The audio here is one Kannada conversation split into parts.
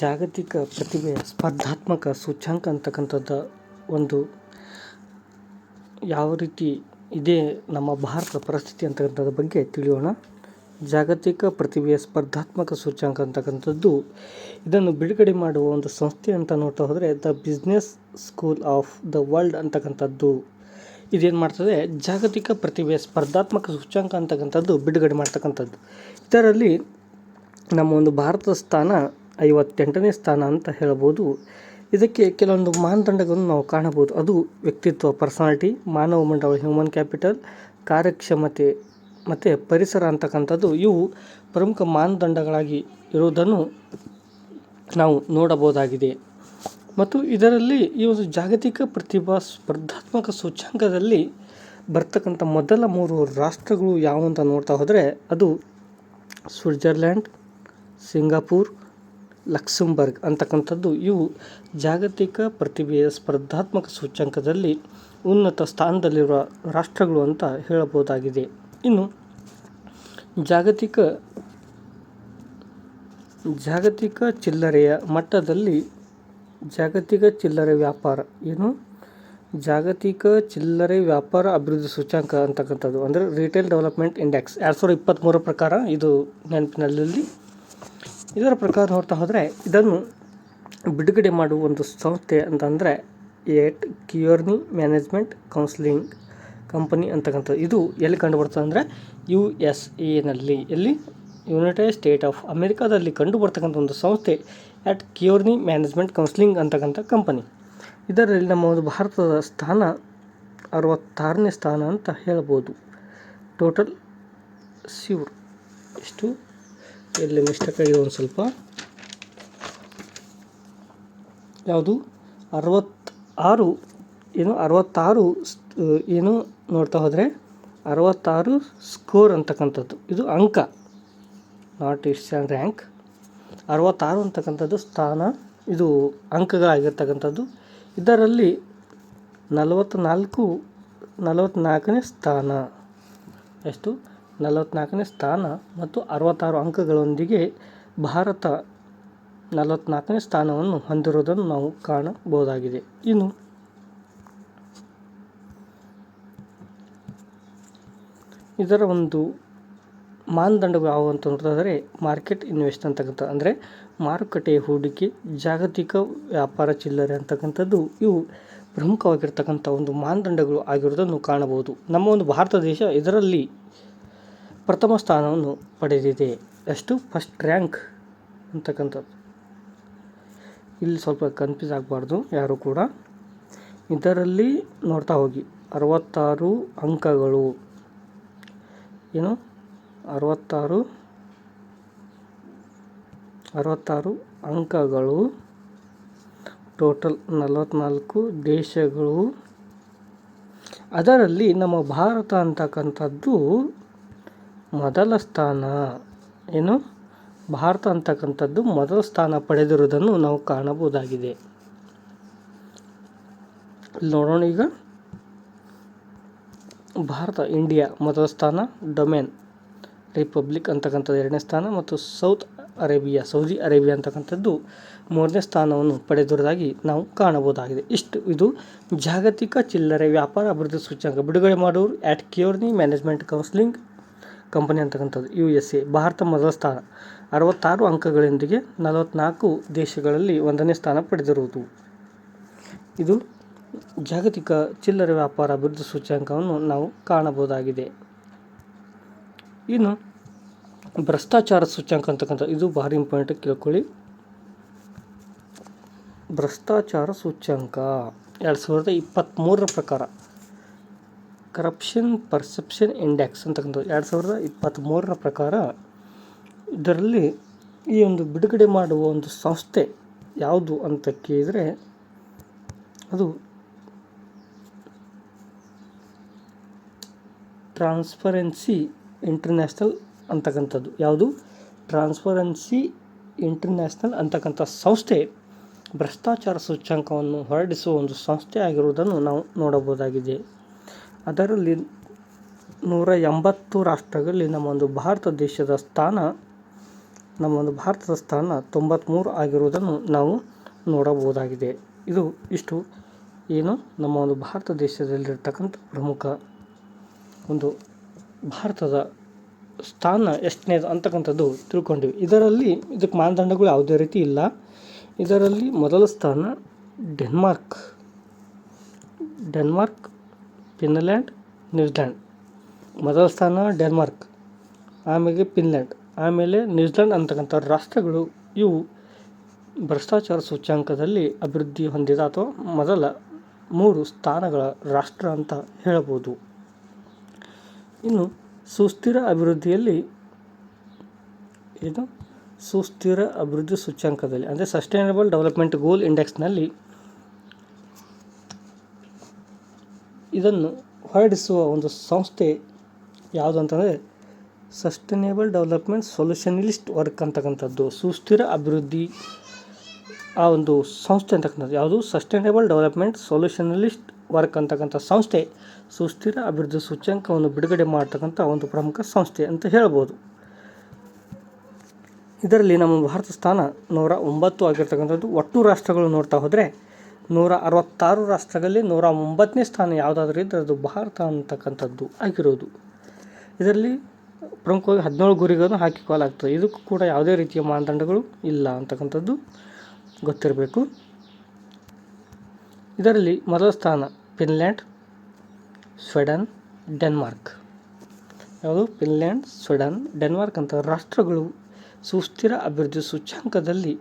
ಜಾಗತಿಕ ಪ್ರತಿಭೆಯ ಸ್ಪರ್ಧಾತ್ಮಕ ಸೂಚ್ಯಂಕ ಅಂತಕ್ಕಂಥದ್ದು ಒಂದು ಯಾವ ರೀತಿ ಇದೆ ನಮ್ಮ ಭಾರತದ ಪರಿಸ್ಥಿತಿ ಅಂತಕ್ಕಂಥದ್ರ ಬಗ್ಗೆ ತಿಳಿಯೋಣ. ಜಾಗತಿಕ ಪ್ರತಿಭೆಯ ಸ್ಪರ್ಧಾತ್ಮಕ ಸೂಚ್ಯಂಕ ಅಂತಕ್ಕಂಥದ್ದು ಇದನ್ನು ಬಿಡುಗಡೆ ಮಾಡುವ ಒಂದು ಸಂಸ್ಥೆ ಅಂತ ನೋಡ್ತಾ ಹೋದರೆ the business school of the world ಅಂತಕ್ಕಂಥದ್ದು ಇದೇನು ಮಾಡ್ತದೆ, ಜಾಗತಿಕ ಪ್ರತಿಭೆಯ ಸ್ಪರ್ಧಾತ್ಮಕ ಸೂಚ್ಯಂಕ ಅಂತಕ್ಕಂಥದ್ದು ಬಿಡುಗಡೆ ಮಾಡ್ತಕ್ಕಂಥದ್ದು. ಇದರಲ್ಲಿ ನಮ್ಮ ಒಂದು ಭಾರತದ ಸ್ಥಾನ 58ನೇ ಸ್ಥಾನ ಅಂತ ಹೇಳ್ಬೋದು. ಇದಕ್ಕೆ ಕೆಲವೊಂದು ಮಾನದಂಡಗಳನ್ನು ನಾವು ಕಾಣಬಹುದು. ಅದು ವ್ಯಕ್ತಿತ್ವ, ಪರ್ಸನಾಲಿಟಿ, ಮಾನವ ಮಂಡಳ, ಹ್ಯೂಮನ್ ಕ್ಯಾಪಿಟಲ್, ಕಾರ್ಯಕ್ಷಮತೆ ಮತ್ತು ಪರಿಸರ ಅಂತಕ್ಕಂಥದ್ದು ಇವು ಪ್ರಮುಖ ಮಾನದಂಡಗಳಾಗಿ ಇರುವುದನ್ನು ನಾವು ನೋಡಬಹುದಾಗಿದೆ. ಮತ್ತು ಇದರಲ್ಲಿ ಈ ಒಂದು ಜಾಗತಿಕ ಪ್ರತಿಭಾ ಸ್ಪರ್ಧಾತ್ಮಕ ಸೂಚ್ಯಂಕದಲ್ಲಿ ಬರ್ತಕ್ಕಂಥ ಮೊದಲ 3 ರಾಷ್ಟ್ರಗಳು ಯಾವುವಂತ ನೋಡ್ತಾ ಹೋದರೆ ಅದು ಸ್ವಿಟ್ಜರ್ಲ್ಯಾಂಡ್, ಸಿಂಗಾಪುರ್, ಲಕ್ಸಂಬರ್ಗ್ ಅಂತಕ್ಕಂಥದ್ದು ಇವು ಜಾಗತಿಕ ಪ್ರತಿಭೆಯ ಸ್ಪರ್ಧಾತ್ಮಕ ಸೂಚ್ಯಂಕದಲ್ಲಿ ಉನ್ನತ ಸ್ಥಾನದಲ್ಲಿರುವ ರಾಷ್ಟ್ರಗಳು ಅಂತ ಹೇಳಬಹುದಾಗಿದೆ. ಇನ್ನು ಜಾಗತಿಕ ಚಿಲ್ಲರೆಯ ಮಟ್ಟದಲ್ಲಿ ಜಾಗತಿಕ ಚಿಲ್ಲರೆ ವ್ಯಾಪಾರ ಜಾಗತಿಕ ಚಿಲ್ಲರೆ ವ್ಯಾಪಾರ ಅಭಿವೃದ್ಧಿ ಸೂಚ್ಯಂಕ ಅಂತಕ್ಕಂಥದ್ದು ಅಂದರೆ ರಿಟೇಲ್ ಡೆವಲಪ್ಮೆಂಟ್ ಇಂಡೆಕ್ಸ್ 2023 ಪ್ರಕಾರ ಇದು ನೆನಪಿನಲ್ಲಿ. ಇದರ ಪ್ರಕಾರ ನೋಡ್ತಾ ಹೋದರೆ ಇದನ್ನು ಬಿಡುಗಡೆ ಮಾಡುವ ಒಂದು ಸಂಸ್ಥೆ ಅಂತಂದರೆ ಕೆರ್ನಿ ಮ್ಯಾನೇಜ್ಮೆಂಟ್ ಕೌನ್ಸಿಲಿಂಗ್ ಕಂಪನಿ ಅಂತಕ್ಕಂಥದ್ದು. ಇದು ಎಲ್ಲಿ ಕಂಡುಬರ್ತದೆ ಅಂದರೆ USA ಎಲ್ಲಿ ಯುನೈಟೆಡ್ ಸ್ಟೇಟ್ ಆಫ್ ಅಮೆರಿಕಾದಲ್ಲಿ ಕಂಡು ಬರ್ತಕ್ಕಂಥ ಒಂದು ಸಂಸ್ಥೆ ಕೆರ್ನಿ ಮ್ಯಾನೇಜ್ಮೆಂಟ್ ಕೌನ್ಸಿಲಿಂಗ್ ಅಂತಕ್ಕಂಥ ಕಂಪನಿ. ಇದರಲ್ಲಿ ನಮ್ಮ ಒಂದು ಭಾರತದ ಸ್ಥಾನ 66ನೇ ಸ್ಥಾನ ಅಂತ ಹೇಳ್ಬೋದು. ಟೋಟಲ್ ಎಷ್ಟು ಎಲ್ಲಿ ಮಿಸ್ಟೇಕ್ ಆಗಿದೆ ಒಂದು ಸ್ವಲ್ಪ, ಯಾವುದು 66 ನೋಡ್ತಾ ಹೋದರೆ 66 ಸ್ಕೋರ್ ಅಂತಕ್ಕಂಥದ್ದು ಇದು ಅಂಕ, ನಾಟ್ ಇಟ್ಸ್ ಆ್ಯಂಡ್ ರ್ಯಾಂಕ್. 66 ಅಂತಕ್ಕಂಥದ್ದು ಸ್ಥಾನ, ಇದು ಅಂಕಗಳಾಗಿರ್ತಕ್ಕಂಥದ್ದು. ಇದರಲ್ಲಿ 44ನೇ ಸ್ಥಾನ, 44ನೇ ಸ್ಥಾನ ಮತ್ತು 66 ಅಂಕಗಳೊಂದಿಗೆ ಭಾರತ 44ನೇ ಸ್ಥಾನವನ್ನು ಹೊಂದಿರುವುದನ್ನು ನಾವು ಕಾಣಬಹುದಾಗಿದೆ. ಇನ್ನು ಇದರ ಒಂದು ಮಾನದಂಡಗಳು ಯಾವುವು ಅಂತ ನೋಡಿದ್ರೆ ಮಾರ್ಕೆಟ್ ಇನ್ವೆಸ್ಟ್ ಅಂತಕ್ಕಂಥ ಅಂದರೆ ಮಾರುಕಟ್ಟೆಯ ಹೂಡಿಕೆ, ಜಾಗತಿಕ ವ್ಯಾಪಾರ ಚಿಲ್ಲರೆ ಅಂತಕ್ಕಂಥದ್ದು ಇವು ಪ್ರಮುಖವಾಗಿರ್ತಕ್ಕಂಥ ಒಂದು ಮಾನದಂಡಗಳು ಆಗಿರುವುದನ್ನು ಕಾಣಬಹುದು. ನಮ್ಮ ಒಂದು ಭಾರತ ದೇಶ ಇದರಲ್ಲಿ ಪ್ರಥಮ ಸ್ಥಾನವನ್ನು ಪಡೆದಿದೆ. ಫಸ್ಟ್ ರ್ಯಾಂಕ್ ಅಂತಕ್ಕಂಥದ್ದು. ಇಲ್ಲಿ ಸ್ವಲ್ಪ ಕನ್ಫ್ಯೂಸ್ ಆಗಬಾರ್ದು ಯಾರು ಕೂಡ. ಇದರಲ್ಲಿ ನೋಡ್ತಾ ಹೋಗಿ 66 ಅಂಕಗಳು 66 ಅಂಕಗಳು, ಟೋಟಲ್ 44 ದೇಶಗಳು. ಅದರಲ್ಲಿ ನಮ್ಮ ಭಾರತ ಅಂತಕ್ಕಂಥದ್ದು ಮೊದಲ ಸ್ಥಾನ. ಭಾರತ ಅಂತಕ್ಕಂಥದ್ದು ಮೊದಲ ಸ್ಥಾನ ಪಡೆದಿರುವುದನ್ನು ನಾವು ಕಾಣಬಹುದಾಗಿದೆ. ನೋಡೋಣ ಈಗ. ಭಾರತ, ಇಂಡಿಯಾ ಮೊದಲ ಸ್ಥಾನ, ಡೊಮೇನ್ ರಿಪಬ್ಲಿಕ್ ಅಂತಕ್ಕಂಥದ್ದು 2ನೇ ಸ್ಥಾನ ಮತ್ತು ಸೌದಿ ಅರೇಬಿಯಾ ಅಂತಕ್ಕಂಥದ್ದು 3ನೇ ಸ್ಥಾನವನ್ನು ಪಡೆದಿರುವುದಾಗಿ ನಾವು ಕಾಣಬಹುದಾಗಿದೆ. ಇದು ಜಾಗತಿಕ ಚಿಲ್ಲರೆ ವ್ಯಾಪಾರ ಅಭಿವೃದ್ಧಿ ಸೂಚ್ಯಂಕ ಬಿಡುಗಡೆ ಮಾಡುವರು ಕೆರ್ನಿ ಮ್ಯಾನೇಜ್ಮೆಂಟ್ ಕೌನ್ಸಿಲಿಂಗ್ ಕಂಪನಿ ಅಂತಕ್ಕಂಥದ್ದು USA. ಭಾರತ ಮೊದಲ ಸ್ಥಾನ 66 ಅಂಕಗಳೊಂದಿಗೆ 44 ದೇಶಗಳಲ್ಲಿ 1ನೇ ಸ್ಥಾನ ಪಡೆದಿರುವುದು. ಇದು ಜಾಗತಿಕ ಚಿಲ್ಲರೆ ವ್ಯಾಪಾರ ಅಭಿವೃದ್ಧಿ ಸೂಚ್ಯಂಕವನ್ನು ನಾವು ಕಾಣಬಹುದಾಗಿದೆ. ಇನ್ನು ಭ್ರಷ್ಟಾಚಾರ ಸೂಚ್ಯಂಕ ಅಂತಕ್ಕಂಥ ಇದು ಭಾರಿ ಇಂಪಾರ್ಟೆಂಟ್, ಕೇಳ್ಕೊಳ್ಳಿ. ಭ್ರಷ್ಟಾಚಾರ ಸೂಚ್ಯಂಕ 2023 ಪ್ರಕಾರ ಕರಪ್ಷನ್ ಪರ್ಸೆಪ್ಷನ್ ಇಂಡೆಕ್ಸ್ ಅಂತಕ್ಕಂಥದ್ದು 2023 ಪ್ರಕಾರ ಇದರಲ್ಲಿ ಈ ಒಂದು ಬಿಡುಗಡೆ ಮಾಡುವ ಒಂದು ಸಂಸ್ಥೆ ಯಾವುದು ಅಂತ ಕೇಳಿದರೆ ಅದು ಟ್ರಾನ್ಸ್ಪರೆನ್ಸಿ ಇಂಟರ್ನ್ಯಾಷನಲ್ ಅಂತಕ್ಕಂಥದ್ದು. ಟ್ರಾನ್ಸ್ಪರೆನ್ಸಿ ಇಂಟರ್ನ್ಯಾಷನಲ್ ಅಂತಕ್ಕಂಥ ಸಂಸ್ಥೆ ಭ್ರಷ್ಟಾಚಾರ ಸೂಚ್ಯಂಕವನ್ನು ಹೊರಡಿಸುವ ಒಂದು ಸಂಸ್ಥೆ ಆಗಿರುವುದನ್ನು ನಾವು ನೋಡಬಹುದಾಗಿದೆ. ಅದರಲ್ಲಿ 180 ರಾಷ್ಟ್ರಗಳಲ್ಲಿ ನಮ್ಮ ಒಂದು ಭಾರತ ದೇಶದ ಸ್ಥಾನ ನಮ್ಮ ಒಂದು ಭಾರತದ ಸ್ಥಾನ 93 ಆಗಿರುವುದನ್ನು ನಾವು ನೋಡಬಹುದಾಗಿದೆ. ಇಷ್ಟು ಏನು ನಮ್ಮ ಒಂದು ಭಾರತ ದೇಶದಲ್ಲಿರ್ತಕ್ಕಂಥ ಪ್ರಮುಖ ಒಂದು ಭಾರತದ ಸ್ಥಾನ ಎಷ್ಟನೇದು ಅಂತಕ್ಕಂಥದ್ದು ತಿಳ್ಕೊಂಡಿವಿ. ಇದಕ್ಕೆ ಮಾನದಂಡಗಳು ಯಾವುದೇ ರೀತಿ ಇಲ್ಲ. ಇದರಲ್ಲಿ ಮೊದಲ ಸ್ಥಾನ ಡೆನ್ಮಾರ್ಕ್, ಫಿನ್ಲ್ಯಾಂಡ್, ನ್ಯೂಜಿಲ್ಯಾಂಡ್. ಮೊದಲ ಸ್ಥಾನ ಡೆನ್ಮಾರ್ಕ್, ಆಮೇಲೆ ಫಿನ್ಲ್ಯಾಂಡ್, ಆಮೇಲೆ ನ್ಯೂಜಿಲ್ಯಾಂಡ್ ಅಂತಕ್ಕಂಥ ರಾಷ್ಟ್ರಗಳು ಇವು ಭ್ರಷ್ಟಾಚಾರ ಸೂಚ್ಯಂಕದಲ್ಲಿ ಅಭಿವೃದ್ಧಿ ಹೊಂದಿದ ಅಥವಾ ಮೊದಲ 3 ಸ್ಥಾನಗಳ ರಾಷ್ಟ್ರ ಅಂತ ಹೇಳಬಹುದು. ಇನ್ನು ಸುಸ್ಥಿರ ಅಭಿವೃದ್ಧಿ ಸೂಚ್ಯಂಕದಲ್ಲಿ ಅಂದರೆ ಸಸ್ಟೈನಬಲ್ ಡೆವಲಪ್ಮೆಂಟ್ ಗೋಲ್ ಇಂಡೆಕ್ಸ್ನಲ್ಲಿ ಇದನ್ನು ಹೊರಡಿಸುವ ಒಂದು ಸಂಸ್ಥೆ ಯಾವುದು ಅಂತಂದರೆ ಸಸ್ಟೈನೇಬಲ್ ಡೆವಲಪ್ಮೆಂಟ್ ಸೊಲ್ಯೂಷನಲಿಸ್ಟ್ ವರ್ಕ್ ಅಂತಕ್ಕಂಥದ್ದು. ಸುಸ್ಥಿರ ಅಭಿವೃದ್ಧಿ ಆ ಒಂದು ಸಂಸ್ಥೆ ಅಂತಕ್ಕಂಥದ್ದು ಯಾವುದು? ಸಸ್ಟೈನೇಬಲ್ ಡೆವಲಪ್ಮೆಂಟ್ ಸೊಲ್ಯೂಷನಲಿಸ್ಟ್ ವರ್ಕ್ ಅಂತಕ್ಕಂಥ ಸಂಸ್ಥೆ ಸುಸ್ಥಿರ ಅಭಿವೃದ್ಧಿ ಸೂಚ್ಯಂಕವನ್ನು ಬಿಡುಗಡೆ ಮಾಡ್ತಕ್ಕಂಥ ಒಂದು ಪ್ರಮುಖ ಸಂಸ್ಥೆ ಅಂತ ಹೇಳ್ಬೋದು. ಇದರಲ್ಲಿ ನಮ್ಮ ಭಾರತ ಸ್ಥಾನ 109 ಆಗಿರ್ತಕ್ಕಂಥದ್ದು. ಒಟ್ಟು ರಾಷ್ಟ್ರಗಳು ನೋಡ್ತಾ ಹೋದರೆ 166 ರಾಷ್ಟ್ರಗಳಲ್ಲಿ 109ನೇ ಸ್ಥಾನ ಯಾವುದಾದ್ರೂ ಇದ್ದರೆ ಅದು ಭಾರತ ಅಂತಕ್ಕಂಥದ್ದು ಆಗಿರೋದು. ಇದರಲ್ಲಿ ಪ್ರಮುಖವಾಗಿ 17 ಗುರಿಗಳನ್ನು ಹಾಕಿಕೊಳ್ಳಲಾಗ್ತದೆ. ಇದಕ್ಕೂ ಕೂಡ ಯಾವುದೇ ರೀತಿಯ ಮಾನದಂಡಗಳು ಇಲ್ಲ ಅಂತಕ್ಕಂಥದ್ದು ಗೊತ್ತಿರಬೇಕು. ಇದರಲ್ಲಿ ಮೊದಲ ಸ್ಥಾನ ಫಿನ್ಲ್ಯಾಂಡ್, ಸ್ವೀಡನ್, ಡೆನ್ಮಾರ್ಕ್. ಯಾವುದು? ಫಿನ್ಲ್ಯಾಂಡ್, ಸ್ವೀಡನ್, ಡೆನ್ಮಾರ್ಕ್ ಅಂತ ರಾಷ್ಟ್ರಗಳು ಸುಸ್ಥಿರ ಅಭಿವೃದ್ಧಿ ಸೂಚ್ಯಂಕದಲ್ಲಿ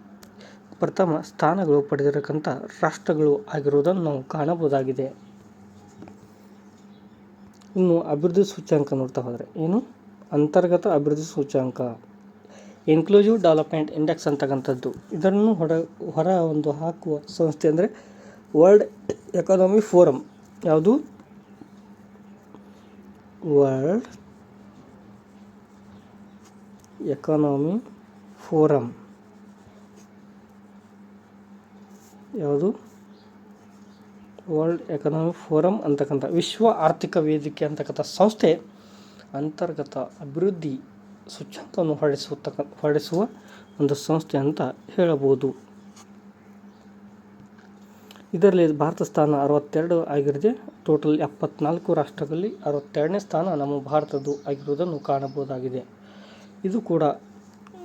ಪ್ರಥಮ ಸ್ಥಾನಗಳು ಪಡೆದಿರತಕ್ಕಂಥ ರಾಷ್ಟ್ರಗಳು ಆಗಿರುವುದನ್ನು ನಾವು ಕಾಣಬಹುದಾಗಿದೆ. ಇನ್ನು ಅಭಿವೃದ್ಧಿ ಸೂಚ್ಯಂಕ ನೋಡ್ತಾ ಹೋದರೆ ಏನು? ಅಂತರ್ಗತ ಅಭಿವೃದ್ಧಿ ಸೂಚ್ಯಂಕ, ಇನ್ಕ್ಲೂಸಿವ್ ಡೆವಲಪ್ಮೆಂಟ್ ಇಂಡೆಕ್ಸ್ ಅಂತಕ್ಕಂಥದ್ದು. ಇದನ್ನು ಹೊರ ಒಂದು ಹಾಕುವ ಸಂಸ್ಥೆ ಅಂದರೆ ವರ್ಲ್ಡ್ ಎಕಾನಮಿ ಫೋರಮ್. ಯಾವುದು? World economy forum. ಯಾವುದು? ವರ್ಲ್ಡ್ ಎಕನಾಮಿಕ್ ಫೋರಮ್ ಅಂತಕ್ಕಂಥ ವಿಶ್ವ ಆರ್ಥಿಕ ವೇದಿಕೆ ಅಂತಕ್ಕಂಥ ಸಂಸ್ಥೆ ಅಂತರ್ಗತ ಅಭಿವೃದ್ಧಿ ಸೂಚ್ಯಂಕವನ್ನು ಹೊರಡಿಸುವ ಒಂದು ಸಂಸ್ಥೆ ಅಂತ ಹೇಳಬಹುದು. ಇದರಲ್ಲಿ ಭಾರತ ಸ್ಥಾನ 62 ಆಗಿರದೆ ಟೋಟಲ್ 74 ರಾಷ್ಟ್ರಗಳಲ್ಲಿ 62ನೇ ಸ್ಥಾನ ನಮ್ಮ ಭಾರತದ್ದು ಆಗಿರುವುದನ್ನು ಕಾಣಬಹುದಾಗಿದೆ. ಇದು ಕೂಡ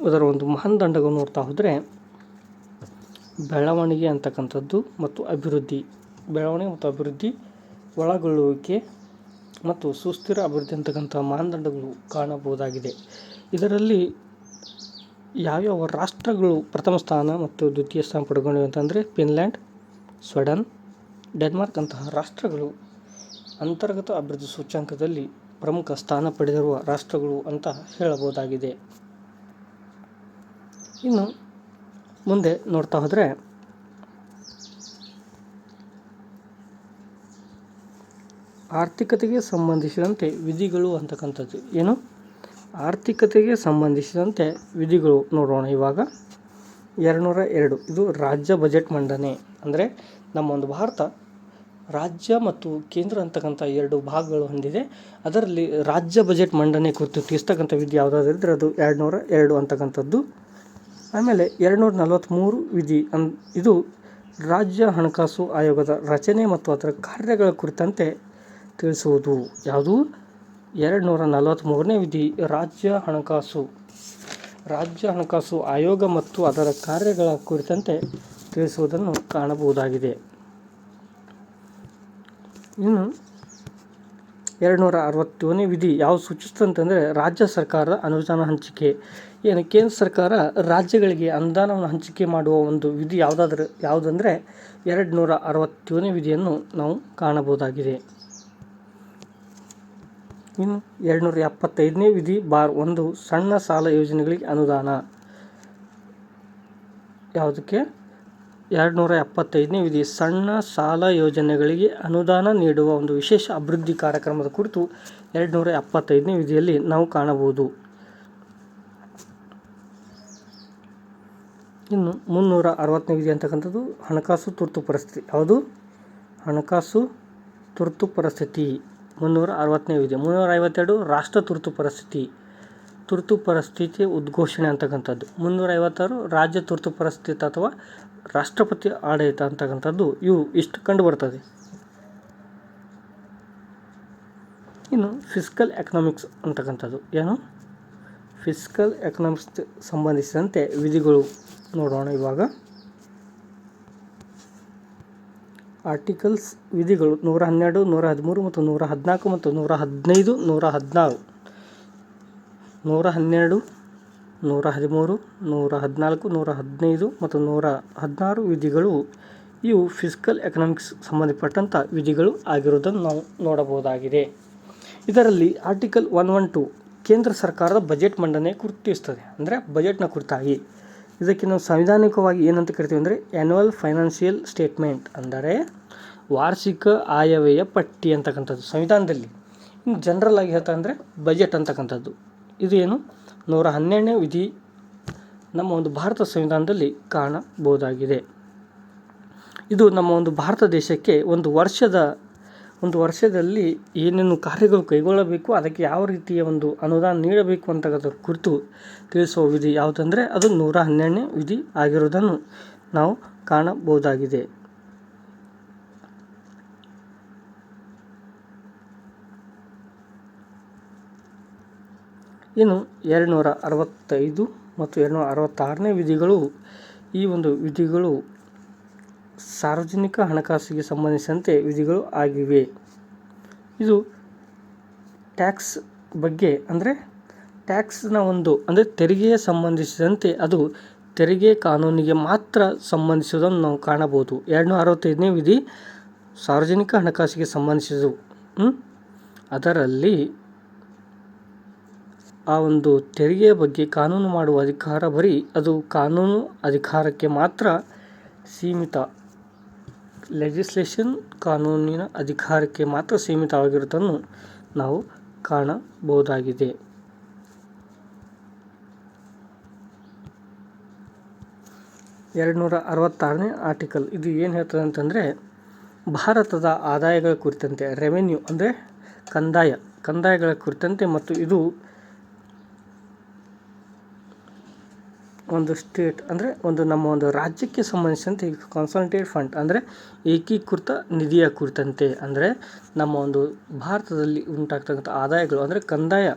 ಅದರ ಒಂದು ಮಾನದಂಡಗಳು ನೋಡ್ತಾ ಹೋದರೆ ಬೆಳವಣಿಗೆ ಅಂತಕ್ಕಂಥದ್ದು ಮತ್ತು ಅಭಿವೃದ್ಧಿ, ಒಳಗೊಳ್ಳುವಿಕೆ ಮತ್ತು ಸುಸ್ಥಿರ ಅಭಿವೃದ್ಧಿ ಅಂತಕ್ಕಂಥ ಮಾನದಂಡಗಳು ಕಾಣಬಹುದಾಗಿದೆ. ಇದರಲ್ಲಿ ಯಾವ್ಯಾವ ರಾಷ್ಟ್ರಗಳು ಪ್ರಥಮ ಸ್ಥಾನ ಮತ್ತು ದ್ವಿತೀಯ ಸ್ಥಾನ ಪಡೆದುಕೊಂಡಿವೆ ಅಂತಂದರೆ ಫಿನ್ಲ್ಯಾಂಡ್, ಸ್ವೀಡನ್, ಡೆನ್ಮಾರ್ಕ್ ಅಂತಹ ರಾಷ್ಟ್ರಗಳು ಅಂತರ್ಗತ ಅಭಿವೃದ್ಧಿ ಸೂಚ್ಯಂಕದಲ್ಲಿ ಪ್ರಮುಖ ಸ್ಥಾನ ಪಡೆದಿರುವ ರಾಷ್ಟ್ರಗಳು ಅಂತ ಹೇಳಬಹುದಾಗಿದೆ. ಇನ್ನು ಮುಂದೆ ನೋಡ್ತಾ ಹೋದರೆ ಆರ್ಥಿಕತೆಗೆ ಸಂಬಂಧಿಸಿದಂತೆ ವಿಧಿಗಳು ಅಂತಕ್ಕಂಥದ್ದು. ಏನು? ಆರ್ಥಿಕತೆಗೆ ಸಂಬಂಧಿಸಿದಂತೆ ವಿಧಿಗಳು ನೋಡೋಣ. ಇವಾಗ 202 ಇದು ರಾಜ್ಯ ಬಜೆಟ್ ಮಂಡನೆ. ಅಂದರೆ ನಮ್ಮ ಒಂದು ಭಾರತ ರಾಜ್ಯ ಮತ್ತು ಕೇಂದ್ರ ಅಂತಕ್ಕಂಥ 2 ಭಾಗಗಳು ಹೊಂದಿದೆ. ಅದರಲ್ಲಿ ರಾಜ್ಯ ಬಜೆಟ್ ಮಂಡನೆ ಕುರಿತು ತಿಳಿಸ್ತಕ್ಕಂಥ ವಿಧಿ ಯಾವುದಾದ್ರೂ ಇದ್ದರೆ ಅದು 202 ಅಂತಕ್ಕಂಥದ್ದು. ಆಮೇಲೆ 243 ವಿಧಿ ಇದು ರಾಜ್ಯ ಹಣಕಾಸು ಆಯೋಗದ ರಚನೆ ಮತ್ತು ಅದರ ಕಾರ್ಯಗಳ ಕುರಿತಂತೆ ತಿಳಿಸುವುದು. ಯಾವುದು? 243ನೇ ವಿಧಿ ರಾಜ್ಯ ಹಣಕಾಸು ಆಯೋಗ ಮತ್ತು ಅದರ ಕಾರ್ಯಗಳ ಕುರಿತಂತೆ ತಿಳಿಸುವುದನ್ನು ಕಾಣಬಹುದಾಗಿದೆ. ಇನ್ನು 267ನೇ ವಿಧಿ ಯಾವುದು ಸೂಚಿಸ್ತಂತಂದರೆ ರಾಜ್ಯ ಸರ್ಕಾರದ ಅನುದಾನ ಹಂಚಿಕೆ. ಏನು ಕೇಂದ್ರ ಸರ್ಕಾರ ರಾಜ್ಯಗಳಿಗೆ ಅನುದಾನವನ್ನು ಹಂಚಿಕೆ ಮಾಡುವ ಒಂದು ವಿಧಿ ಯಾವುದಂದರೆ 267ನೇ ವಿಧಿಯನ್ನು ನಾವು ಕಾಣಬಹುದಾಗಿದೆ. ಇನ್ನು 275ನೇ ವಿಧಿ ಬಾರ್ 1 ಸಣ್ಣ ಸಾಲ ಯೋಜನೆಗಳಿಗೆ ಅನುದಾನ. ಯಾವುದಕ್ಕೆ? 275ನೇ ವಿಧಿ ಸಣ್ಣ ಸಾಲ ಯೋಜನೆಗಳಿಗೆ ಅನುದಾನ ನೀಡುವ ಒಂದು ವಿಶೇಷ ಅಭಿವೃದ್ಧಿ ಕಾರ್ಯಕ್ರಮದ ಕುರಿತು 275ನೇ ವಿಧಿಯಲ್ಲಿ ನಾವು ಕಾಣಬಹುದು. ಇನ್ನು 360ನೇ ವಿಧಿ ಅಂತಕ್ಕಂಥದ್ದು ಹಣಕಾಸು ತುರ್ತು ಪರಿಸ್ಥಿತಿ. ಯಾವುದು? ಹಣಕಾಸು ತುರ್ತು ಪರಿಸ್ಥಿತಿ 360ನೇ ವಿಧಿ. 352 ರಾಷ್ಟ್ರ ತುರ್ತು ತುರ್ತು ಪರಿಸ್ಥಿತಿ ಉದ್ಘೋಷಣೆ ಅಂತಕ್ಕಂಥದ್ದು. 356 ರಾಜ್ಯ ತುರ್ತು ಪರಿಸ್ಥಿತಿ ಅಥವಾ ರಾಷ್ಟ್ರಪತಿ ಆಡಳಿತ ಅಂತಕ್ಕಂಥದ್ದು ಇವು ಇಷ್ಟು ಕಂಡು ಬರ್ತದೆ. ಇನ್ನು ಫಿಸ್ಕಲ್ ಎಕನಾಮಿಕ್ಸ್ ಅಂತಕ್ಕಂಥದ್ದು ಏನು? ಫಿಸ್ಕಲ್ ಎಕನಾಮಿಕ್ಸ್ ಸಂಬಂಧಿಸಿದಂತೆ ವಿಧಿಗಳು ನೋಡೋಣ ಇವಾಗ. ಆರ್ಟಿಕಲ್ಸ್ ವಿಧಿಗಳು 112, 113 ಮತ್ತು 114 ಮತ್ತು 115, 116, 112, 113, 114, 115 ಮತ್ತು 116 ವಿಧಿಗಳು ಇವು ಫಿಸ್ಕಲ್ ಎಕನಾಮಿಕ್ಸ್ ಸಂಬಂಧಪಟ್ಟಂಥ ವಿಧಿಗಳು ಆಗಿರುವುದನ್ನು ನಾವು ನೋಡಬಹುದಾಗಿದೆ. ಇದರಲ್ಲಿ ಆರ್ಟಿಕಲ್ 112 ಕೇಂದ್ರ ಸರ್ಕಾರದ ಬಜೆಟ್ ಮಂಡನೆ ಗುರುತಿಸ್ತದೆ. ಅಂದರೆ ಬಜೆಟ್ನ ಕುರಿತಾಗಿ ಇದಕ್ಕೆ ನಾವು ಸಾಂವಿಧಾನಿಕವಾಗಿ ಏನಂತ ಕರಿತೀವಿ ಅಂದರೆ ಆ್ಯನ್ಯುವಲ್ ಫೈನಾನ್ಷಿಯಲ್ ಸ್ಟೇಟ್ಮೆಂಟ್, ಅಂದರೆ ವಾರ್ಷಿಕ ಆಯವ್ಯಯ ಪಟ್ಟಿ ಅಂತಕ್ಕಂಥದ್ದು ಸಂವಿಧಾನದಲ್ಲಿ. ಇನ್ನು ಜನರಲ್ ಆಗಿ ಹೇಳ್ತಾ ಅಂದರೆ ಬಜೆಟ್ ಅಂತಕ್ಕಂಥದ್ದು. ಇದು ಏನು 112ನೇ ವಿಧಿ ನಮ್ಮ ಒಂದು ಭಾರತ ಸಂವಿಧಾನದಲ್ಲಿ ಕಾಣಬಹುದಾಗಿದೆ. ಇದು ನಮ್ಮ ಒಂದು ಭಾರತ ದೇಶಕ್ಕೆ ಒಂದು ವರ್ಷದಲ್ಲಿ ಏನೇನು ಕಾರ್ಯಗಳು ಕೈಗೊಳ್ಳಬೇಕು, ಅದಕ್ಕೆ ಯಾವ ರೀತಿಯ ಒಂದು ಅನುದಾನ ನೀಡಬೇಕು ಅಂತಕ್ಕಂಥ ಕುರಿತು ತಿಳಿಸುವ ವಿಧಿ ಯಾವುದಂದರೆ ಅದು 112ನೇ ವಿಧಿ ಆಗಿರುವುದನ್ನು ನಾವು ಕಾಣಬಹುದಾಗಿದೆ. ಇನ್ನು 265 ಮತ್ತು 266ನೇ ವಿಧಿಗಳು, ಈ ಒಂದು ವಿಧಿಗಳು ಸಾರ್ವಜನಿಕ ಹಣಕಾಸಿಗೆ ಸಂಬಂಧಿಸಿದಂತೆ ವಿಧಿಗಳು ಆಗಿವೆ. ಇದು ಟ್ಯಾಕ್ಸ್ ಬಗ್ಗೆ, ಅಂದರೆ ಟ್ಯಾಕ್ಸ್ನ ಅಂದರೆ ತೆರಿಗೆಗೆ ಸಂಬಂಧಿಸಿದಂತೆ ಅದು ತೆರಿಗೆ ಕಾನೂನಿಗೆ ಮಾತ್ರ ಸಂಬಂಧಿಸುವುದನ್ನು ನಾವು ಕಾಣಬಹುದು. 265ನೇ ವಿಧಿ ಸಾರ್ವಜನಿಕ ಹಣಕಾಸಿಗೆ ಸಂಬಂಧಿಸಿದ್ದು. ಅದರಲ್ಲಿ ಆ ಒಂದು ತೆರಿಗೆಯ ಬಗ್ಗೆ ಕಾನೂನು ಮಾಡುವ ಅಧಿಕಾರ ಅದು ಕಾನೂನು ಅಧಿಕಾರಕ್ಕೆ ಮಾತ್ರ ಸೀಮಿತ. ಲೆಜಿಸ್ಲೇಷನ್ ಕಾನೂನಿನ ಅಧಿಕಾರಕ್ಕೆ ಮಾತ್ರ ಸೀಮಿತವಾಗಿರುವುದನ್ನು ನಾವು ಕಾಣಬಹುದಾಗಿದೆ. ನೇ ಆರ್ಟಿಕಲ್ ಇದು ಏನು ಹೇಳ್ತದೆ ಅಂತಂದರೆ ಭಾರತದ ಆದಾಯಗಳ ಕುರಿತಂತೆ, ರೆವೆನ್ಯೂ ಅಂದರೆ ಕಂದಾಯಗಳ ಕುರಿತಂತೆ, ಮತ್ತು ಇದು ಒಂದು ಸ್ಟೇಟ್ ಅಂದರೆ ನಮ್ಮ ಒಂದು ರಾಜ್ಯಕ್ಕೆ ಸಂಬಂಧಿಸಿದಂತೆ ಕನ್ಸಾಲಿಡೇಟೆಡ್ ಫಂಡ್ ಅಂದರೆ ಏಕೀಕೃತ ನಿಧಿಯ ಕುರಿತಂತೆ, ಅಂದರೆ ನಮ್ಮ ಒಂದು ಭಾರತದಲ್ಲಿ ಉಂಟಾಗ್ತಕ್ಕಂಥ ಆದಾಯಗಳು ಅಂದರೆ ಕಂದಾಯ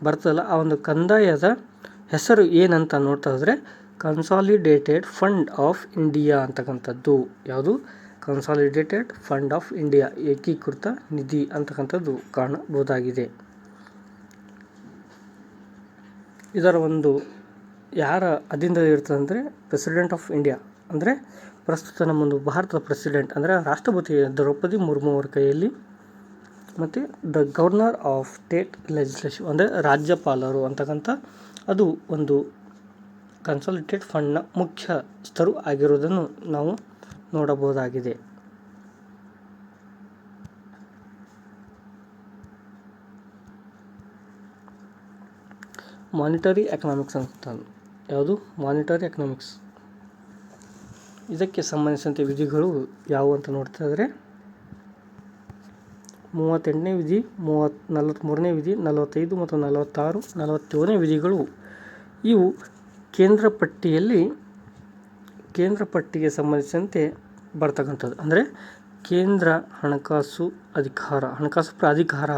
ಬರ್ತದಲ್ಲ, ಆ ಒಂದು ಕಂದಾಯದ ಹೆಸರು ಏನಂತ ನೋಡ್ತಾ ಹೋದರೆ ಕನ್ಸಾಲಿಡೇಟೆಡ್ ಫಂಡ್ ಆಫ್ ಇಂಡಿಯಾ ಅಂತಕ್ಕಂಥದ್ದು. ಯಾವುದು? ಕನ್ಸಾಲಿಡೇಟೆಡ್ ಫಂಡ್ ಆಫ್ ಇಂಡಿಯಾ, ಏಕೀಕೃತ ನಿಧಿ ಅಂತಕ್ಕಂಥದ್ದು ಕಾಣಬಹುದಾಗಿದೆ. ಇದರ ಒಂದು ಯಾರ ಅಧೀನದಲ್ಲಿ ಇರ್ತದೆ ಅಂದರೆ ಪ್ರೆಸಿಡೆಂಟ್ ಆಫ್ ಇಂಡಿಯಾ, ಅಂದರೆ ಪ್ರಸ್ತುತ ನಮ್ಮೊಂದು ಭಾರತದ ಪ್ರೆಸಿಡೆಂಟ್ ಅಂದರೆ ರಾಷ್ಟ್ರಪತಿ ದ್ರೌಪದಿ ಮುರ್ಮು ಅವರ ಕೈಯಲ್ಲಿ, ಮತ್ತು the governor of state legislation ಅಂದರೆ ರಾಜ್ಯಪಾಲರು ಅಂತಕ್ಕಂಥ ಅದು ಒಂದು ಕನ್ಸಾಲಿಡೇಟೆಡ್ ಫಂಡ್ನ ಮುಖ್ಯಸ್ಥರು ಆಗಿರುವುದನ್ನು ನಾವು ನೋಡಬಹುದಾಗಿದೆ. ಮಾನಿಟರಿ ಎಕನಾಮಿಕ್ಸ್ ಅಂತ ಯಾವುದು? Monetary economics. ಇದಕ್ಕೆ ಸಂಬಂಧಿಸಿದಂತೆ ವಿಧಿಗಳು ಯಾವುವು ಅಂತ ನೋಡ್ತಾ ಇದ್ದರೆ 38ನೇ ವಿಧಿ, 43ನೇ ವಿಧಿ, 45 ಮತ್ತು 46, 47ನೇ ವಿಧಿಗಳು ಇವು ಕೇಂದ್ರ ಪಟ್ಟಿಗೆ ಸಂಬಂಧಿಸಿದಂತೆ ಬರ್ತಕ್ಕಂಥದ್ದು. ಅಂದರೆ ಕೇಂದ್ರ ಹಣಕಾಸು ಪ್ರಾಧಿಕಾರ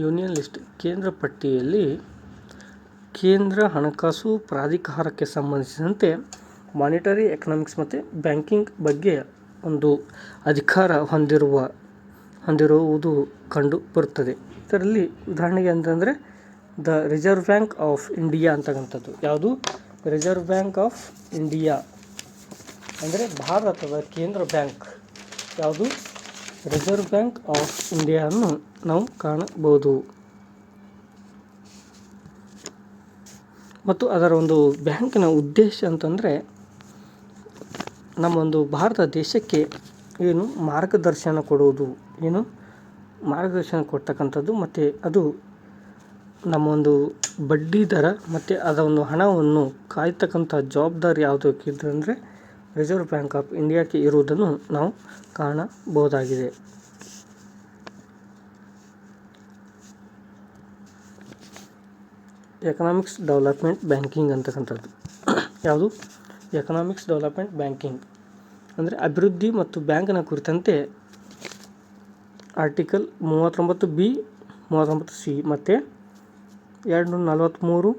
ಯೂನಿಯನ್ ಲಿಸ್ಟ್, ಕೇಂದ್ರ ಪಟ್ಟಿಯಲ್ಲಿ ಕೇಂದ್ರ ಹಣಕಾಸು ಪ್ರಾಧಿಕಾರಕ್ಕೆ ಸಂಬಂಧಿಸಿದಂತೆ ಮಾನಿಟರಿ ಎಕನಾಮಿಕ್ಸ್ ಮತ್ತು ಬ್ಯಾಂಕಿಂಗ್ ಬಗ್ಗೆ ಒಂದು ಅಧಿಕಾರ ಹೊಂದಿರುವುದು ಕಂಡು ಬರುತ್ತದೆ. ಇದರಲ್ಲಿ ಉದಾಹರಣೆಗೆ ಅಂತಂದರೆ the reserve bank of India ಅಂತಕ್ಕಂಥದ್ದು. ಯಾವುದು? ರಿಸರ್ವ್ ಬ್ಯಾಂಕ್ ಆಫ್ ಇಂಡಿಯಾ ಅಂದರೆ ಭಾರತದ ಕೇಂದ್ರ ಬ್ಯಾಂಕ್. ಯಾವುದು? ರಿಸರ್ವ್ ಬ್ಯಾಂಕ್ ಆಫ್ ಇಂಡಿಯಾವನ್ನು ನಾವು ಕಾಣಬಹುದು. ಮತ್ತು ಅದರ ಒಂದು ಬ್ಯಾಂಕಿನ ಉದ್ದೇಶ ಅಂತಂದರೆ ನಮ್ಮೊಂದು ಭಾರತ ದೇಶಕ್ಕೆ ಮಾರ್ಗದರ್ಶನ ಕೊಡ್ತಕ್ಕಂಥದ್ದು, ಮತ್ತು ಅದು ನಮ್ಮ ಒಂದು ಬಡ್ಡಿ ದರ ಮತ್ತು ಅದರ ಒಂದು ಹಣವನ್ನು ಕಾಯ್ತಕ್ಕಂಥ ಜವಾಬ್ದಾರಿ ಯಾವುದಕ್ಕಿದೆ ಅಂದರೆ ರಿಸರ್ವ್ ಬ್ಯಾಂಕ್ ಆಫ್ ಇಂಡಿಯಾಕ್ಕೆ ಇರುವುದನ್ನು ನಾವು ಕಾಣಬಹುದಾಗಿದೆ. ಎಕನಾಮಿಕ್ಸ್ ಡೆವಲಪ್ಮೆಂಟ್ ಬ್ಯಾಂಕಿಂಗ್ ಅಂತಕ್ಕಂಥದ್ದು. ಯಾವುದು? ಎಕನಾಮಿಕ್ಸ್ ಡೆವಲಪ್ಮೆಂಟ್ ಬ್ಯಾಂಕಿಂಗ್ ಅಂದರೆ ಅಭಿವೃದ್ಧಿ ಮತ್ತು ಬ್ಯಾಂಕ್ನ ಕುರಿತಂತೆ ಆರ್ಟಿಕಲ್ 39B 39C ಮತ್ತು 243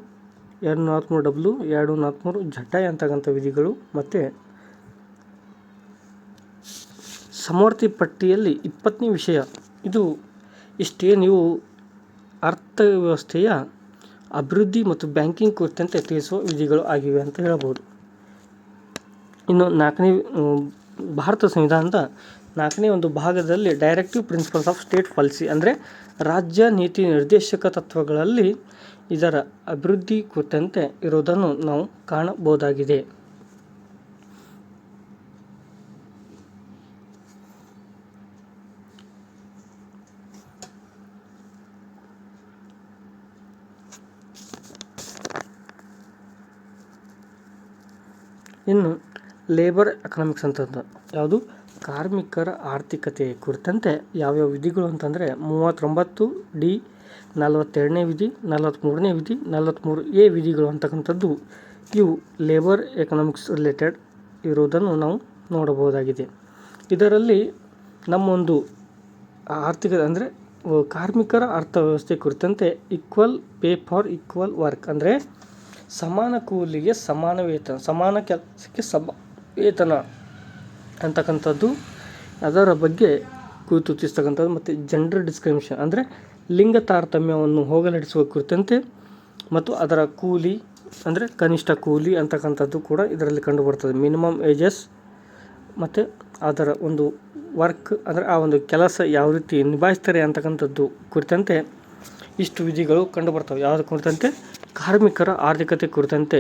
243W 243 ಅಂತಕ್ಕಂಥ ವಿಧಿಗಳು ಮತ್ತು ಸಮವರ್ತಿ ಪಟ್ಟಿಯಲ್ಲಿ 20ನೇ ವಿಷಯ. ಇದು ಇಷ್ಟೇ ನೀವು ಅರ್ಥವ್ಯವಸ್ಥೆಯ ಅಭಿವೃದ್ಧಿ ಮತ್ತು ಬ್ಯಾಂಕಿಂಗ್ ಕುರಿತಂತೆ ತಿಳಿಸುವ ವಿಧಿಗಳು ಆಗಿವೆ ಅಂತ ಹೇಳ್ಬೋದು. ಇನ್ನು 4ನೇ ಭಾರತ ಸಂವಿಧಾನದ 4ನೇ ಒಂದು ಭಾಗದಲ್ಲಿ directive principles of state policy ಅಂದರೆ ರಾಜ್ಯ ನೀತಿ ನಿರ್ದೇಶಕ ತತ್ವಗಳಲ್ಲಿ ಇದರ ಅಭಿವೃದ್ಧಿ ಕುರಿತಂತೆ ಇರುವುದನ್ನು ನಾವು ಕಾಣಬಹುದಾಗಿದೆ. ಇನ್ನು ಲೇಬರ್ ಎಕನಾಮಿಕ್ಸ್ ಅಂತಂದು ಯಾವುದು? ಕಾರ್ಮಿಕರ ಆರ್ಥಿಕತೆ ಕುರಿತಂತೆ ಯಾವ್ಯಾವ ವಿಧಿಗಳು ಅಂತಂದರೆ 39D 42ನೇ ವಿಧಿ, 43ನೇ ವಿಧಿ, 43A ವಿಧಿಗಳು ಅಂತಕ್ಕಂಥದ್ದು ಇವು ಲೇಬರ್ ಎಕನಾಮಿಕ್ಸ್ ರಿಲೇಟೆಡ್ ಇರುವುದನ್ನು ನಾವು ನೋಡಬಹುದಾಗಿದೆ. ಇದರಲ್ಲಿ ನಮ್ಮೊಂದು ಆರ್ಥಿಕತೆ ಅಂದರೆ ಕಾರ್ಮಿಕರ ಅರ್ಥವ್ಯವಸ್ಥೆ ಕುರಿತಂತೆ equal pay for equal work ಅಂದರೆ ಸಮಾನ ಕೂಲಿಗೆ ಸಮಾನ ವೇತನ, ಸಮಾನ ಕೆಲಸಕ್ಕೆ ವೇತನ ಅಂತಕ್ಕಂಥದ್ದು ಅದರ ಬಗ್ಗೆ ಕುರಿತು ತಿಳಿಸ್ತಕ್ಕಂಥದ್ದು ಮತ್ತು ಜೆಂಡರ್ ಡಿಸ್ಕ್ರಿಮಿನೇಷನ್ ಅಂದರೆ ಲಿಂಗ ತಾರತಮ್ಯವನ್ನು ಹೋಗಲಾಡಿಸುವ ಕುರಿತಂತೆ ಮತ್ತು ಅದರ ಕೂಲಿ ಅಂದರೆ ಕನಿಷ್ಠ ಕೂಲಿ ಅಂತಕ್ಕಂಥದ್ದು ಕೂಡ ಇದರಲ್ಲಿ ಕಂಡುಬರ್ತದೆ. ಮಿನಿಮಮ್ ಏಜಸ್ ಮತ್ತು ಅದರ ಒಂದು ವರ್ಕ್ ಅಂದರೆ ಆ ಒಂದು ಕೆಲಸ ಯಾವ ರೀತಿ ನಿಭಾಯಿಸ್ತಾರೆ ಅಂತಕ್ಕಂಥದ್ದು ಕುರಿತಂತೆ ಇಷ್ಟು ವಿಧಿಗಳು ಕಂಡುಬರ್ತವೆ. ಯಾವುದ್ರ ಕುರಿತಂತೆ? ಕಾರ್ಮಿಕರ ಆರ್ಥಿಕತೆ ಕುರಿತಂತೆ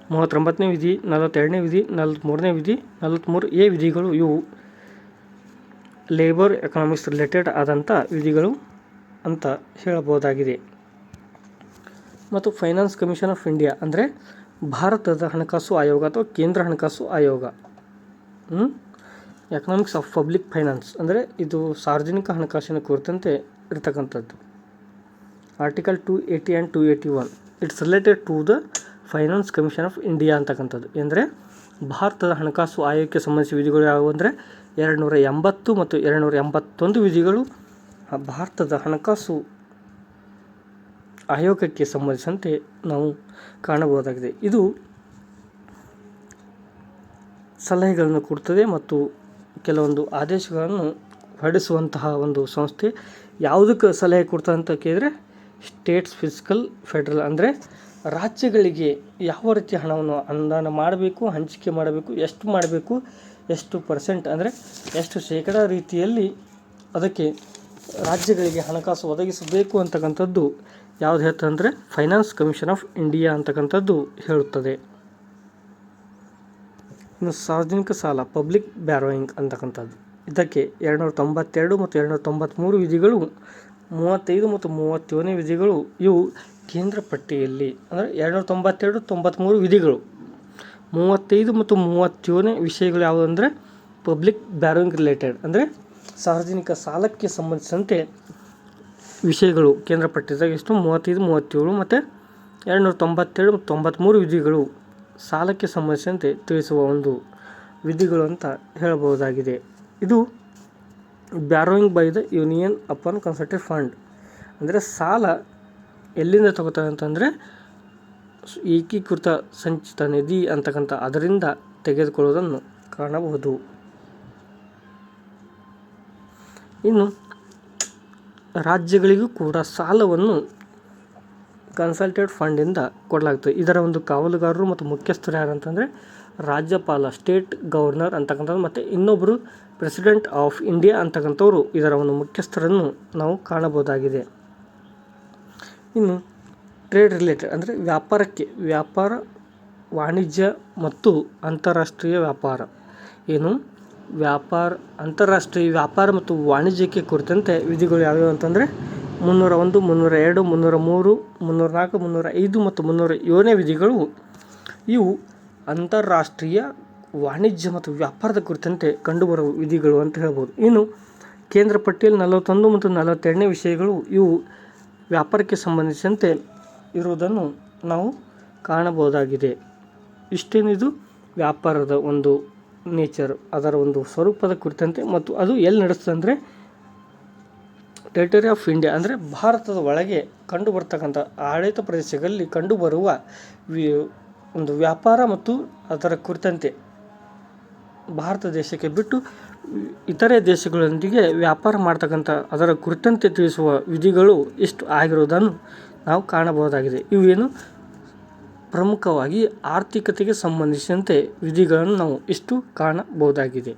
39ನೇ ವಿಧಿ, 42ನೇ ವಿಧಿ, 43ನೇ ವಿಧಿ, 43A ವಿಧಿಗಳು ಇವು ಲೇಬರ್ ಎಕನಾಮಿಕ್ಸ್ ರಿಲೇಟೆಡ್ ಆದಂಥ ವಿಧಿಗಳು ಅಂತ ಹೇಳಬಹುದಾಗಿದೆ. ಮತ್ತು ಫೈನಾನ್ಸ್ ಕಮಿಷನ್ ಆಫ್ ಇಂಡಿಯಾ ಅಂದರೆ ಭಾರತದ ಹಣಕಾಸು ಆಯೋಗ ಅಥವಾ ಕೇಂದ್ರ ಹಣಕಾಸು ಆಯೋಗ. ಎಕನಾಮಿಕ್ಸ್ ಆಫ್ ಪಬ್ಲಿಕ್ ಫೈನಾನ್ಸ್ ಅಂದರೆ ಇದು ಸಾರ್ವಜನಿಕ ಹಣಕಾಸಿನ ಕುರಿತಂತೆ ಇರತಕ್ಕಂಥದ್ದು. Article 280 and 281 it's related to the finance commission of India ಅಂತಕ್ಕಂಥದ್ದು. ಅಂದರೆ ಭಾರತದ ಹಣಕಾಸು ಆಯೋಗಕ್ಕೆ ಸಂಬಂಧಿಸಿದ ವಿಧಿಗಳು ಯಾವುವು ಅಂದರೆ 280 ಮತ್ತು 281 ವಿಧಿಗಳು ಭಾರತದ ಹಣಕಾಸು ಆಯೋಗಕ್ಕೆ ಸಂಬಂಧಿಸಿದಂತೆ ನಾವು ಕಾಣಬಹುದಾಗಿದೆ. ಇದು ಸಲಹೆಗಳನ್ನು ಕೊಡ್ತದೆ ಮತ್ತು ಕೆಲವೊಂದು ಆದೇಶಗಳನ್ನು ಹೊರಡಿಸುವಂತಹ ಒಂದು ಸಂಸ್ಥೆ. ಯಾವುದಕ್ಕೆ ಸಲಹೆ ಕೊಡ್ತದೆ ಅಂತ ಕೇಳಿದರೆ ಸ್ಟೇಟ್ಸ್ ಫಿಸ್ಕಲ್ ಫೆಡ್ರಲ್ ಅಂದರೆ ರಾಜ್ಯಗಳಿಗೆ ಯಾವ ರೀತಿ ಹಣವನ್ನು ಅನುದಾನ ಮಾಡಬೇಕು, ಹಂಚಿಕೆ ಮಾಡಬೇಕು, ಎಷ್ಟು ಮಾಡಬೇಕು, ಎಷ್ಟು ಪರ್ಸೆಂಟ್ ಅಂದರೆ ಎಷ್ಟು ಶೇಕಡ ರೀತಿಯಲ್ಲಿ ಅದಕ್ಕೆ ರಾಜ್ಯಗಳಿಗೆ ಹಣಕಾಸು ಒದಗಿಸಬೇಕು ಅಂತಕ್ಕಂಥದ್ದು ಯಾವುದು ಹೇಳ್ತದೆ ಅಂದರೆ ಫೈನಾನ್ಸ್ ಕಮಿಷನ್ ಆಫ್ ಇಂಡಿಯಾ ಅಂತಕ್ಕಂಥದ್ದು ಹೇಳುತ್ತದೆ. ಇನ್ನು ಸಾರ್ವಜನಿಕ ಸಾಲ ಪಬ್ಲಿಕ್ ಬ್ಯಾರೋಯಿಂಗ್ ಅಂತಕ್ಕಂಥದ್ದು ಇದಕ್ಕೆ 292 ಮತ್ತು 293 ವಿಧಿಗಳು, 35 ಮತ್ತು 37ನೇ ವಿಧಿಗಳು ಇವು ಕೇಂದ್ರ ಪಟ್ಟಿಯಲ್ಲಿ ಅಂದರೆ 292 93 ವಿಧಿಗಳು. 35 ಮತ್ತು 37ನೇ ವಿಷಯಗಳು ಯಾವುವು ಅಂದರೆ ಪಬ್ಲಿಕ್ ಬ್ಯಾರೋಯಿಂಗ್ ರಿಲೇಟೆಡ್ ಅಂದರೆ ಸಾರ್ವಜನಿಕ ಸಾಲಕ್ಕೆ ಸಂಬಂಧಿಸಿದಂತೆ ವಿಷಯಗಳು ಕೇಂದ್ರ ಪಟ್ಟಿದಾಗ ಎಷ್ಟು 35 37 ಮತ್ತು 292 ಮತ್ತು 93 ವಿಧಿಗಳು ಸಾಲಕ್ಕೆ ಸಂಬಂಧಿಸಿದಂತೆ ತಿಳಿಸುವ ಒಂದು ವಿಧಿಗಳು ಅಂತ ಹೇಳಬಹುದಾಗಿದೆ. ಇದು borrowing by the union upon consolidated fund ಅಂದರೆ ಸಾಲ ಎಲ್ಲಿಂದ ತಗೋತಾರೆ ಅಂತಂದರೆ ಏಕೀಕೃತ ಸಂಚಿತ ನಿಧಿ ಅಂತಕ್ಕಂಥ ಅದರಿಂದ ತೆಗೆದುಕೊಳ್ಳುವುದನ್ನು ಕಾಣಬಹುದು. ಇನ್ನು ರಾಜ್ಯಗಳಿಗೂ ಕೂಡ ಸಾಲವನ್ನು ಕನ್ಸಲ್ಟೆಡ್ ಫಂಡಿಂದ ಕೊಡಲಾಗ್ತದೆ. ಇದರ ಒಂದು ಕಾವಲುಗಾರರು ಮತ್ತು ಮುಖ್ಯಸ್ಥರು ಯಾರಂತಂದರೆ ರಾಜ್ಯಪಾಲ, ಸ್ಟೇಟ್ ಗವರ್ನರ್ ಅಂತಕ್ಕಂಥದ್ದು ಮತ್ತು ಇನ್ನೊಬ್ಬರು ಪ್ರೆಸಿಡೆಂಟ್ ಆಫ್ ಇಂಡಿಯಾ ಅಂತಕ್ಕಂಥವ್ರು ಇದರ ಒಂದು ಮುಖ್ಯಸ್ಥರನ್ನು ನಾವು ಕಾಣಬಹುದಾಗಿದೆ. ಇನ್ನು ಟ್ರೇಡ್ ರಿಲೇಟೆಡ್ ಅಂದರೆ ವ್ಯಾಪಾರ, ವಾಣಿಜ್ಯ ಮತ್ತು ಅಂತಾರಾಷ್ಟ್ರೀಯ ವ್ಯಾಪಾರ. ಅಂತಾರಾಷ್ಟ್ರೀಯ ವ್ಯಾಪಾರ ಮತ್ತು ವಾಣಿಜ್ಯಕ್ಕೆ ಕುರಿತಂತೆ ವಿಧಿಗಳು ಯಾವ್ಯಾವು ಅಂತಂದರೆ 301, 302, 303, 304, 305 ಮತ್ತು 307ನೇ ವಿಧಿಗಳು ಇವು ಅಂತಾರಾಷ್ಟ್ರೀಯ ವಾಣಿಜ್ಯ ಮತ್ತು ವ್ಯಾಪಾರದ ಕುರಿತಂತೆ ಕಂಡುಬರುವ ವಿಧಿಗಳು ಅಂತ ಹೇಳ್ಬೋದು. ಇನ್ನು ಕೇಂದ್ರ ಪಟ್ಟಿಯಲ್ಲಿ 41 ಮತ್ತು 42ನೇ ವಿಷಯಗಳು ಇವು ವ್ಯಾಪಾರಕ್ಕೆ ಸಂಬಂಧಿಸಿದಂತೆ ಇರುವುದನ್ನು ನಾವು ಕಾಣಬಹುದಾಗಿದೆ. ಇಷ್ಟೇನಿದು ವ್ಯಾಪಾರದ ಒಂದು ನೇಚರ್, ಅದರ ಒಂದು ಸ್ವರೂಪದ ಕುರಿತಂತೆ ಮತ್ತು ಅದು ಎಲ್ಲಿ ನಡೆಸ್ತದೆ ಅಂದರೆ ಟೆರಿಟರಿ ಆಫ್ ಇಂಡಿಯಾ ಅಂದರೆ ಭಾರತದ ಒಳಗೆ ಕಂಡು ಬರ್ತಕ್ಕಂಥ ಆಡಳಿತ ಪ್ರದೇಶಗಳಲ್ಲಿ ಕಂಡುಬರುವ ಒಂದು ವ್ಯಾಪಾರ ಮತ್ತು ಅದರ ಕುರಿತಂತೆ ಭಾರತ ದೇಶಕ್ಕೆ ಬಿಟ್ಟು ಇತರೆ ದೇಶಗಳೊಂದಿಗೆ ವ್ಯಾಪಾರ ಮಾಡ್ತಕ್ಕಂಥ ಅದರ ಕುರಿತಂತೆ ತಿಳಿಸುವ ವಿಧಿಗಳು ಇಷ್ಟು ಆಗಿರುವುದನ್ನು ನಾವು ಕಾಣಬಹುದಾಗಿದೆ. ಇವೇನು ಪ್ರಮುಖವಾಗಿ ಆರ್ಥಿಕತೆಗೆ ಸಂಬಂಧಿಸಿದಂತೆ ವಿಧಿಗಳನ್ನು ನಾವು ಇಷ್ಟು ಕಾಣಬಹುದಾಗಿದೆ.